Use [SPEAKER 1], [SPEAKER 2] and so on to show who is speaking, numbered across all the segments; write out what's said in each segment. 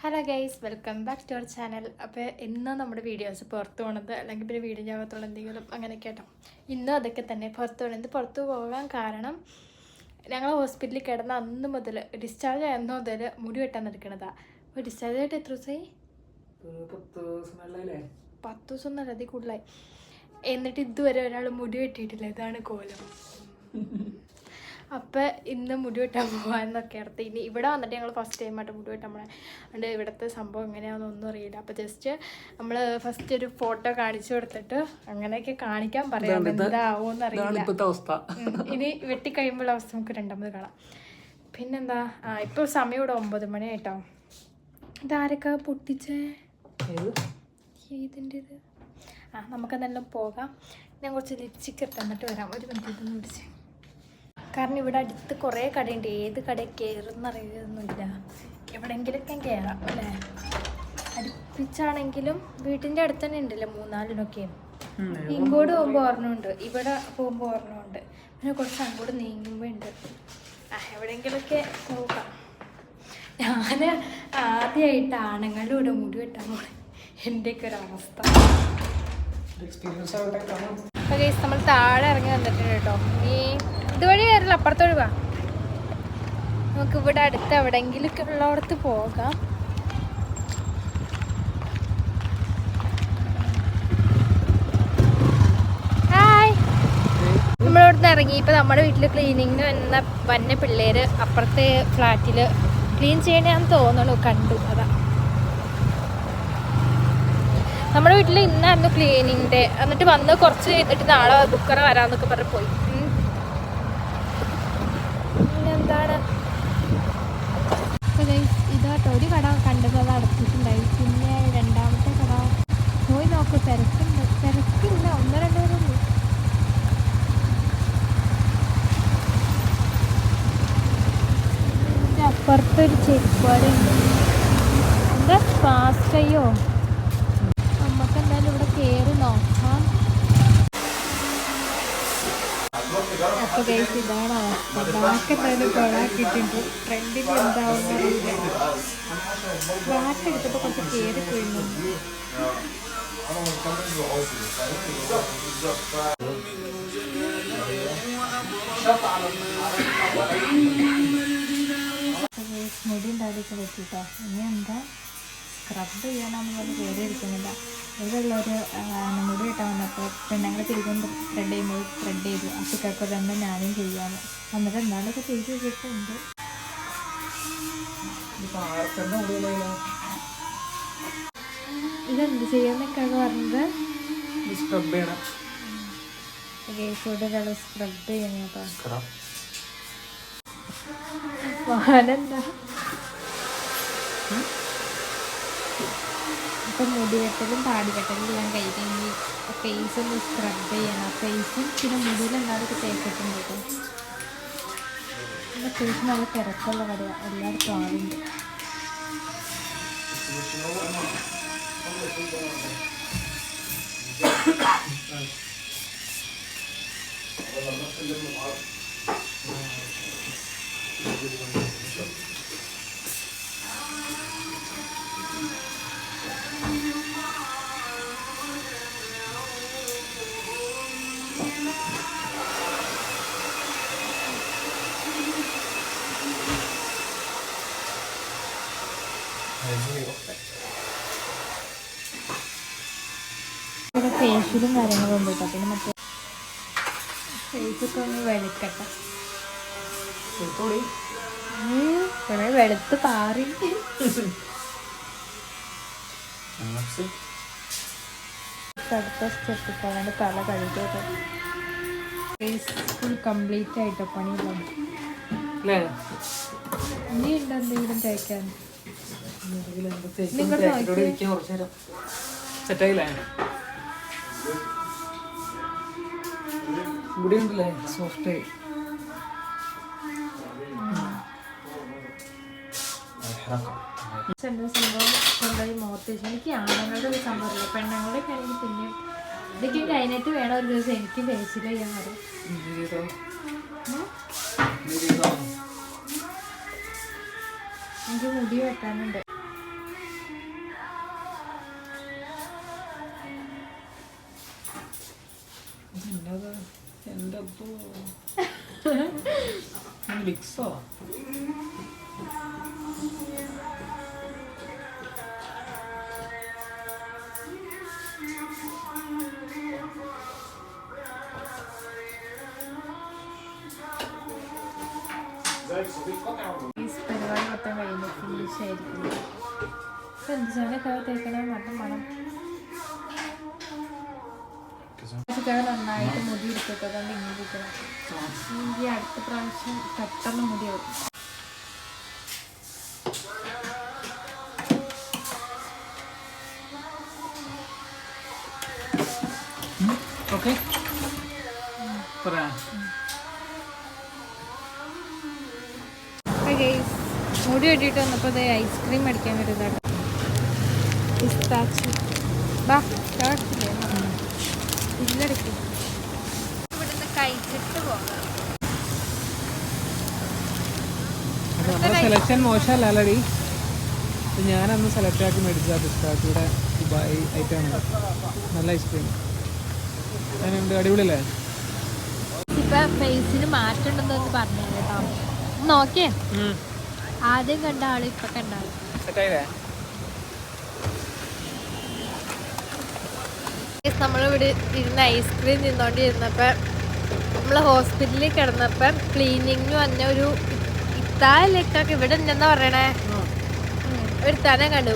[SPEAKER 1] Hello guys, welcome back to our channel. അപ്പോൾ ഇന്ന് നമ്മുടെ വീഡിയോസ് പുറത്ത് പോകണത് അല്ലെങ്കിൽ പിന്നെ വീഡിയോ ജാഗത്തുള്ള എന്തെങ്കിലും അങ്ങനെയൊക്കെ കേട്ടോ. ഇന്നും അതൊക്കെ തന്നെ പുറത്ത് പോകണത്. പുറത്ത് പോകാൻ കാരണം ഞങ്ങൾ ഹോസ്പിറ്റലിൽ കിടന്ന അന്ന് മുതൽ ഡിസ്ചാർജ് ആയെന്ന് മുതൽ മുടി വെട്ടാൻ നിൽക്കണതാണ്. അപ്പോൾ ഡിസ്ചാർജ് ആയിട്ട് എത്ര ദിവസമായി? 10 ദിവസം ഒന്നല്ല, അതിൽ കൂടുതലായി. എന്നിട്ട് ഇതുവരെ ഒരാൾ മുടി വെട്ടിയിട്ടില്ല. ഇതാണ് കോലം. അപ്പോൾ ഇന്ന് മുടി വെട്ടാൻ പോകാമെന്നൊക്കെ അടുത്ത്. ഇനി ഇവിടെ വന്നിട്ട് ഞങ്ങൾ ഫസ്റ്റ് ടൈമായിട്ട് മുടി വെട്ടാൻ പോകണം. അതുകൊണ്ട് ഇവിടുത്തെ സംഭവം എങ്ങനെയാണെന്നൊന്നും അറിയില്ല. അപ്പോൾ ജസ്റ്റ് നമ്മൾ ഫസ്റ്റ് ഒരു ഫോട്ടോ കാണിച്ചു കൊടുത്തിട്ട് അങ്ങനെയൊക്കെ കാണിക്കാൻ പറയാം, എന്താവുമെന്ന് അറിയില്ല. ഇനി വെട്ടിക്കഴിയുമ്പോൾ അവസ്ഥ നമുക്ക് രണ്ടാമത് കാണാം. പിന്നെന്താ, ഇപ്പോൾ സമയം ഇവിടെ 9 മണിയായിട്ടോ. ഇതാരൊക്കെ പൊട്ടിച്ചേ? ഇതിൻ്റെ ഇത് നമുക്കെന്തെല്ലാം പോകാം. ഞാൻ കുറച്ച് ലിപ്സ്റ്റിക്ക് തന്നിട്ട് വരാം. ഒരു മിനിറ്റ് ഇതൊന്നും പിടിച്ച്. കാരണം ഇവിടെ അടുത്ത് കുറേ കടയുണ്ട്. ഏത് കടയിൽ കയറുമെന്ന് അറിയുന്നില്ല. എവിടെയെങ്കിലൊക്കെ കയറാം അല്ലേ. അടുപ്പിച്ചാണെങ്കിലും വീട്ടിൻ്റെ അടുത്ത് തന്നെ ഉണ്ടല്ലോ 3-4 ഇങ്ങോട്ട് പോകുമ്പോൾ ഓർമ്മയുണ്ട്, ഇവിടെ പോകുമ്പോൾ ഓർമ്മയുണ്ട്. പിന്നെ കുറച്ച് അങ്ങോട്ട് നീങ്ങുമ്പോൾ ഉണ്ട്. എവിടെയെങ്കിലൊക്കെ നോക്കാം. ഞാൻ ആദ്യമായിട്ട് ആണുങ്ങളുടെ കൂടെ മുടി വെട്ടാൻ പോകണം. എൻ്റെയൊക്കെ ഒരു അവസ്ഥ. അപ്പോൾ നമ്മൾ താഴെ ഇറങ്ങി വന്നിട്ടുണ്ട് കേട്ടോ. ഈ ഇതുവഴി കയറില്ല, അപ്പുറത്തോട് പോവാം. നമുക്ക് ഇവിടെ അടുത്ത് എവിടെയെങ്കിലൊക്കെ ഉള്ളടത്ത് പോകാം. ഹായ്, നമ്മളിവിടുന്ന് ഇറങ്ങി. ഇപ്പം നമ്മുടെ വീട്ടിൽ ക്ലീനിങ്ങിന് വന്ന പിള്ളേർ അപ്പുറത്തെ ഫ്ലാറ്റിൽ ക്ലീൻ ചെയ്യണമെന്ന് തോന്നുന്നു, കണ്ടു. അതാ നമ്മുടെ വീട്ടിൽ ഇന്നായിരുന്നു ക്ലീനിങ് ഡേ. എന്നിട്ട് വന്ന് കുറച്ച് കഴിഞ്ഞിട്ട് നാളെ ബുക്കറ വരാമെന്നൊക്കെ പറഞ്ഞ് പോയി. എന്താണ് ഇതാട്ടോ, ഒരു കട കണ്ടത് അത് അടച്ചിട്ടുണ്ടായി. പിന്നെ രണ്ടാമത്തെ കട പോയി നോക്കൂ, തിരക്കില്ല. 1-2 പേരുള്ളൂ. ഇതിൻ്റെ അപ്പുറത്തൊരു ചെരുപ്പാടുണ്ട്. എന്താ ഫാസ്റ്റയോ? നമുക്ക് എന്തായാലും ഇവിടെ കയറി നോക്കാം. അപ്പോൾ ഗൈസ്, ഇതാണ് അവസ്ഥ. ബാക്ക് എന്തായാലും കൊളാക്കിയിട്ടുണ്ട്. ഫ്രണ്ടിൽ എന്താവുന്ന അറിയില്ല. ബാക്ക് എടുത്തപ്പോൾ കുറച്ച് കയറി പോയിരുന്നു. മുടി ഉണ്ടാക്കി വെച്ചിട്ടോ. ഇനി എന്താ സ്ക്രബ് ചെയ്യാനാണെന്ന് പറഞ്ഞ് കയറി ഇരിക്കുന്നില്ല. ഇവിടെയുള്ളൊരു മുടി കിട്ടാൻ വന്നപ്പോൾ പെണ്ണുങ്ങൾ തിരികും ത്രെഡ് ചെയ്യുമ്പോൾ ത്രെഡ് ചെയ്തു. അപ്പൊക്കെ തന്നെ ഞാനും ചെയ്യാമെന്ന് എന്നിട്ട് എന്താണ്ടൊക്കെ ചെയ്ത് വെച്ചിട്ടുണ്ട്. ഇതെന്ത് ചെയ്യാന്നൊക്കെ പറഞ്ഞത് കേസോട് സ്ക്രബ് ചെയ്യണേട്ടോ. വാനെന്താ ഇപ്പം മുടി വെട്ടലും താടി വെട്ടലും എല്ലാം കഴിഞ്ഞ് ഫേസ് ഒന്ന് സ്ക്രബ് ചെയ്യണം. ഫേസും പിന്നെ മുടിയിലെല്ലാവരും തേച്ചിട്ടുണ്ട് കേട്ടോ. പിന്നെ ഫേസ് നല്ല തിരക്കുള്ള കടയാണ്, എല്ലായിടത്തും ആളുണ്ട്. ഇവിടെ ഫേഷ്യലും കാര്യങ്ങളും ഉണ്ട് കേട്ടോ. പിന്നെ മറ്റേ ഫേസൊക്കെ ഒന്ന് വെളുക്കട്ടെ. കുറെ വെളുത്ത് പാറി. അടുത്ത സ്റ്റെപ്പ് പോകാണ്ട് തല കഴുകിയത്. ഫേസ് ഫുൾ കംപ്ലീറ്റ് ആയിട്ടോ, പണിയില്ല. ഇനി ഉണ്ടോ എന്തെങ്കിലും തേക്കാൻ?
[SPEAKER 2] മുടിയുണ്ടല്ലേ സോഫ്റ്റ്.
[SPEAKER 1] സംഭവം കൊണ്ടുപോയി മുഖത്ത് വെച്ചു. എനിക്ക് ആണുങ്ങളുടെ ഒരു സംഭവമില്ല, പെണ്ണുങ്ങളുടെ ഒക്കെ ആണെങ്കിൽ പിന്നെ ഇതൊക്കെ കഴിഞ്ഞിട്ട് വേണം ഒരു ദിവസം എനിക്ക് ഫേഷ്യൽ ചെയ്യാൻ വരും. എനിക്ക് മുടി വെട്ടാനുണ്ട്.
[SPEAKER 2] വിക്സോ
[SPEAKER 1] പരിപാടി മൊത്തം കഴിഞ്ഞു ഫിനിഷ് ആയിരിക്കും. എന്തൊക്കെ തേക്കണം നല്ല മണം. നന്നായിട്ട് മുടി എടുത്തിട്ട് അതുകൊണ്ട് ഇങ്ങനെ ഇരിക്കണം. ഈ അടുത്ത പ്രാവശ്യം പെട്ടെന്ന് മുടി വെക്കും.
[SPEAKER 2] ഓക്കെ പറയാ
[SPEAKER 1] മുടി വെട്ടിയിട്ട് വന്നപ്പോൾ അത് ഐസ്ക്രീം അടിക്കാൻ വരുന്നതാണ്. പിസ്താച്ചി ബാ ഇല്ലടക്കും ഇവിടുന്ന് കഴിച്ചിട്ട് പോകാം.
[SPEAKER 2] നമ്മുടെ സെലക്ഷൻ മോശമല്ലടി. ഞാനന്ന് സെലക്ട് ആക്കി മേടിച്ച പിസ്താച്ചിയുടെ ദുബായ് ഐറ്റമാണ്. നല്ല ഐസ്ക്രീം അതിനുണ്ട്. അടിപൊളിയല്ലേ?
[SPEAKER 1] ഇപ്പൊ ഫേസിന് മാറ്റം ഉണ്ടെന്ന് പറഞ്ഞു കേട്ടോ. നോക്കിയേ, ആദ്യം കണ്ട ആള് ഇപ്പൊ കണ്ട ആള് നമ്മളിവിടെ ഇരുന്ന് ഐസ്ക്രീം തിന്നോണ്ടിരുന്നപ്പോ നമ്മള് ഹോസ്പിറ്റലിൽ കിടന്നപ്പോ ക്ലീനിങ്ങിന് വന്ന ഒരു ഇത്താലൊക്കെ ഇവിടെ ഉണ്ടെന്നാ പറയണേ. ഒരു തന്നെ കണ്ടു.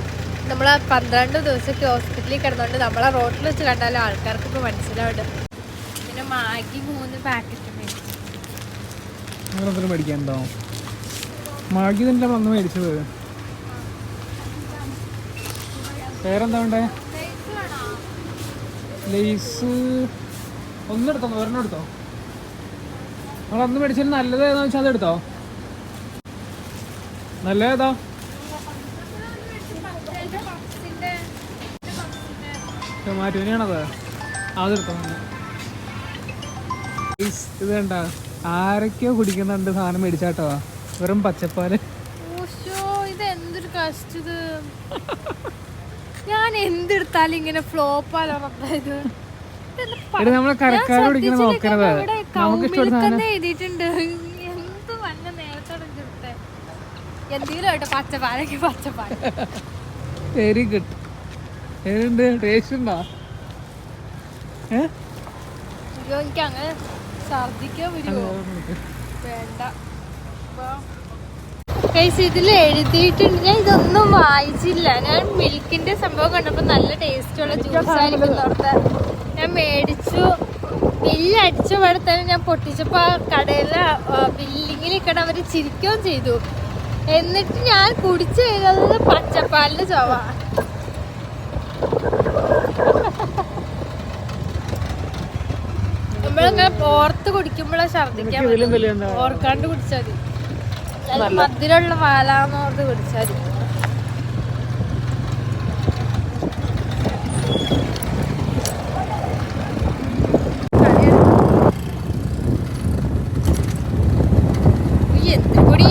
[SPEAKER 1] നമ്മളെ 12 ദിവസമൊക്കെ ഹോസ്പിറ്റലിൽ കിടന്നോണ്ട് നമ്മളെ റോഡിൽ വെച്ച് കണ്ടാലും ആൾക്കാർക്ക് ഇപ്പൊ മനസ്സിലാവുന്നുണ്ട്. പിന്നെ മാഗി 3 പാക്കറ്റ്
[SPEAKER 2] മേടിക്കാനുണ്ടോ? മാഗി തന്നെ വന്ന് മേടിച്ചത്. വേറെന്താ വേണ്ടേ? ലേസ് ഒന്നെടുത്തോ, ഒരെണ്ണം എടുത്തോ. നമ്മൾ അന്ന് മേടിച്ചത് നല്ലത് ഏതാന്ന് വെച്ചാൽ അതെടുത്തോ. നല്ലതേതാ? ടൊമാറ്റോനെയാണത്. അതെടുത്തോ. ഇത് കണ്ട ആരൊക്കെയോ കുടിക്കുന്നുണ്ട് സാധനം മേടിച്ചാട്ടോ. വെറും പച്ചപ്പാല്.
[SPEAKER 1] ഇതെന്തൊരു കഷ്ടത്. ഞാൻ എന്തെടുത്താലും ഇങ്ങനെ ഫ്ലോപ്പാലോ.
[SPEAKER 2] നമ്മളെ കരക്കാർ കുടിക്കുന്ന നോക്കണത് നമുക്ക്
[SPEAKER 1] എഴുതിയിട്ടുണ്ട്. എന്ത് വല്ല നേരത്തോടെ എന്തെങ്കിലും ആയിട്ട് പച്ചപ്പാലൊക്കെ പച്ചപ്പാൽ.
[SPEAKER 2] Very good. ഏതുണ്ട്? ടേസ്റ്റ് ഉണ്ടോ?
[SPEAKER 1] എനിക്ക് അങ്ങനെ ഛർദിക്കാൻ വരുമോ? വേണ്ട. ഇതിൽ എഴുതിയിട്ടുണ്ട്. ഞാൻ ഇതൊന്നും വായിച്ചില്ല. ഞാൻ മിൽക്കിന്റെ സംഭവം കണ്ടപ്പോൾ നല്ല ടേസ്റ്റുള്ള ജ്യൂസ് ആയിരിക്കും ഓർത്ത് ഞാൻ മേടിച്ചു. ബില്ലടിച്ച പാടെ തന്നെ ഞാൻ പൊട്ടിച്ചപ്പോൾ ആ കടയിലെ ബില്ലിങ്ങിൽ നിൽക്കണം. അവർ ചിരിക്കുകയും ചെയ്തു. എന്നിട്ട് ഞാൻ കുടിച്ചു കഴിഞ്ഞത് പച്ചപ്പാലിന്റെ ചൊവ. നമ്മളിങ്ങനെ ഓർത്ത് കുടിക്കുമ്പോഴാണ് ഛർദിക്കാൻ ഓർക്കാണ്ട് കുടിച്ചാൽ മതി. മധുരമുള്ള പാലാന്നോർത്ത് കുടിച്ചാൽ മതി. എന്തുകൂടി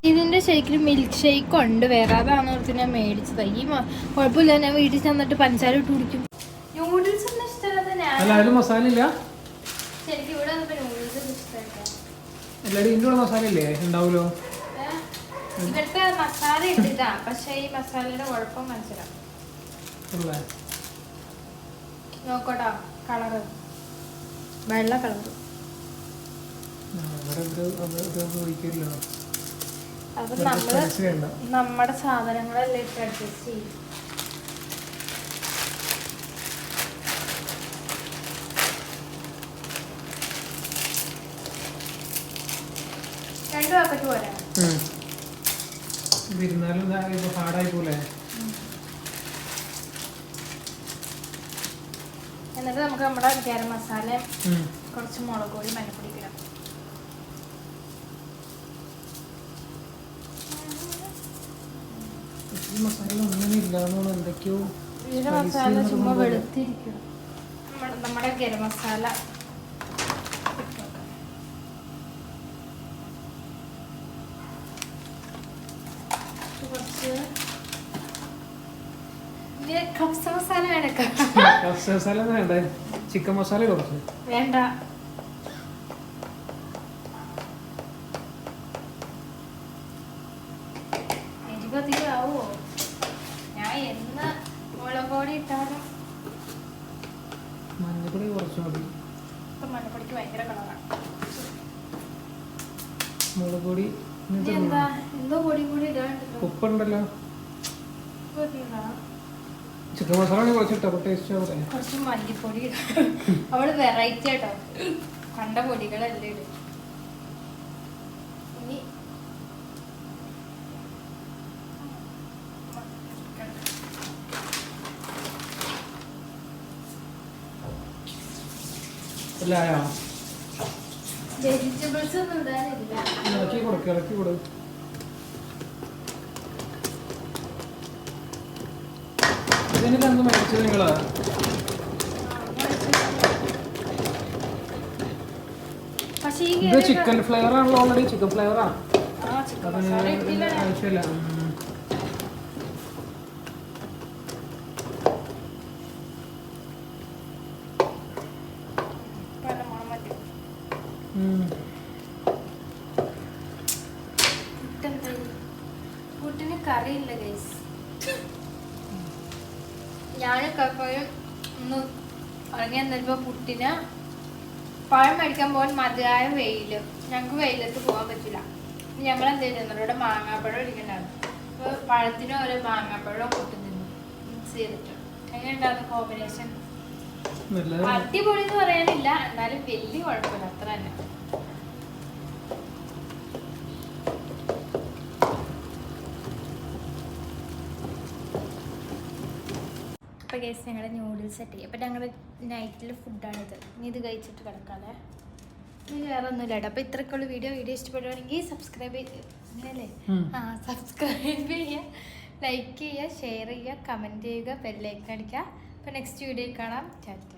[SPEAKER 1] ഇതിന്റെ ശരിക്കും മിൽക്ക് ഷേക്ക് ഉണ്ട് വേറെ. അതാണെന്നോർത്ത് ഞാൻ മേടിച്ചത്. ഈ കുഴപ്പമില്ല, ഞാൻ വീട്ടിൽ ചെന്നിട്ട് പഞ്ചസാര ഇട്ട് കുടിക്കും. നൂഡിൽസ് ഒന്നും ഇഷ്ടമല്ലാത്ത ഞാൻ
[SPEAKER 2] മസാല ഇല്ല.
[SPEAKER 1] ശരിക്കും ഇവിടെ വന്നപ്പോ നൂഡിൽസ് ഇഷ്ടമായിട്ടാ.
[SPEAKER 2] മസാല ഇല്ലേ? ഉണ്ടാവൂലോ.
[SPEAKER 1] ഇവിടുത്തെ മസാല ഇട്ടിട്ടാ, പക്ഷെ ഈ മസാലയുടെ കുഴപ്പം മനസ്സിലാവും. നോക്കോട്ടോ, കളറ് വെള്ള കളറ്. അപ്പൊ നമ്മുടെ സാധനങ്ങളെല്ലാം ഇട്ട് അഡ്ജസ്റ്റ് ചെയ്യും. രണ്ടു പാക്കറ്റ് പോരാ.
[SPEAKER 2] ഹാർഡായി പോലെ.
[SPEAKER 1] എന്നിട്ട് നമുക്ക് നമ്മുടെ ഗരം മസാല, കുറച്ച് മുളക് പൊടി, മഞ്ഞപ്പൊടി ഇടാം.
[SPEAKER 2] മസാല ഒന്നും ഇല്ലാന്നോ എന്തൊക്കെയോ.
[SPEAKER 1] മസാല ചുമ്മാ വെളുത്തിരിക്കും. നമ്മുടെ നമ്മുടെ ഗരം മസാല കുറച്ച് കപ്സ മസാല വേണക്ക.
[SPEAKER 2] കപ്സ മസാല വേണ്ടേ? ചിക്കൻ മസാല കുറച്ച്
[SPEAKER 1] വേണ്ട. എരിവധികം ആവോ? ഞാൻ എന്ന് മുളക് പൊടി ഇട്ടാലും
[SPEAKER 2] മഞ്ഞപ്പൊടി കുറച്ച് മതി.
[SPEAKER 1] ഇപ്പൊ മഞ്ഞപ്പൊടിക്ക് ഭയങ്കര കളറാണ്.
[SPEAKER 2] മുളക് പൊടി
[SPEAKER 1] എന്താ എന്തോ പൊടി കൂടി ഇടാണ്ടല്ലോ.
[SPEAKER 2] ഉപ്പുണ്ടല്ലോ. ചിക്കൻ മസാല കുറച്ച് ഇട്ടോ ടേസ്റ്റ് ആവട്ടെ.
[SPEAKER 1] കുറച്ച് മല്ലിപ്പൊടി അവള് വെറൈറ്റി ആട്ടോ, കണ്ട പൊടികളല്ലേ ഇടും. ഇനി വെജിറ്റബിൾസ് ഒന്നും ഇടാനില്ല.
[SPEAKER 2] ഇളക്കി കൊടു. ഇതിനൊക്കെ എന്ത് മേടിച്ചത് നിങ്ങള്? ഇത് ചിക്കൻ ഫ്ലേവർ ആണല്ലോ, ഓൾറെഡി ചിക്കൻ ഫ്ലേവറാ. അതിന് ആവശ്യമില്ല.
[SPEAKER 1] പുട്ടിന് കറിയില്ല ഗൈസ്. ഞാനൊക്കെ ഒന്ന് ഇറങ്ങി വന്നപ്പോ പുട്ടിന് പഴം മേടിക്കാൻ പോകാൻ മതിയായ വെയില്. ഞങ്ങൾക്ക് വെയിലത്ത് പോകാൻ പറ്റില്ല. ഞങ്ങൾ എന്ത് ചെയ്യുന്നത്, ഇവിടെ മാങ്ങാപ്പഴം ഇരിക്കണ്ടായിരുന്നു. അപ്പോൾ പഴത്തിന് ഓരോ മാങ്ങാപ്പഴം പുട്ടും തിന്നു മിക്സ് ചെയ്തിട്ട്. എങ്ങനെയുണ്ടായിരുന്നു കോമ്പിനേഷൻ? അടിപൊളി എന്ന് പറയാനില്ല, എന്നാലും വലിയ കുഴപ്പമില്ല, അത്ര തന്നെ. അപ്പോൾ ഗൈസ് ഞങ്ങളുടെ ന്യൂഡിൽസ് സെറ്റ് ചെയ്യും. അപ്പോൾ ഞങ്ങളുടെ നൈറ്റിലെ ഫുഡാണിത്. ഇനി ഇത് കഴിച്ചിട്ട് കിടക്കാതെ. ഇനി വേറെ ഒന്നുമില്ല കേട്ടോ. അപ്പോൾ ഇത്രയ്ക്കുള്ള വീഡിയോ ഇഷ്ടപ്പെടുവാണെങ്കിൽ സബ്സ്ക്രൈബ് അങ്ങനെയല്ലേ? സബ്സ്ക്രൈബ് ചെയ്യുക, ലൈക്ക് ചെയ്യുക, ഷെയർ ചെയ്യുക, കമൻറ്റ് ചെയ്യുക, ബെല്ലൈക്കൺ അടിക്കുക. അപ്പോൾ നെക്സ്റ്റ് വീഡിയോയിൽ കാണാം. ചാറ്റ്.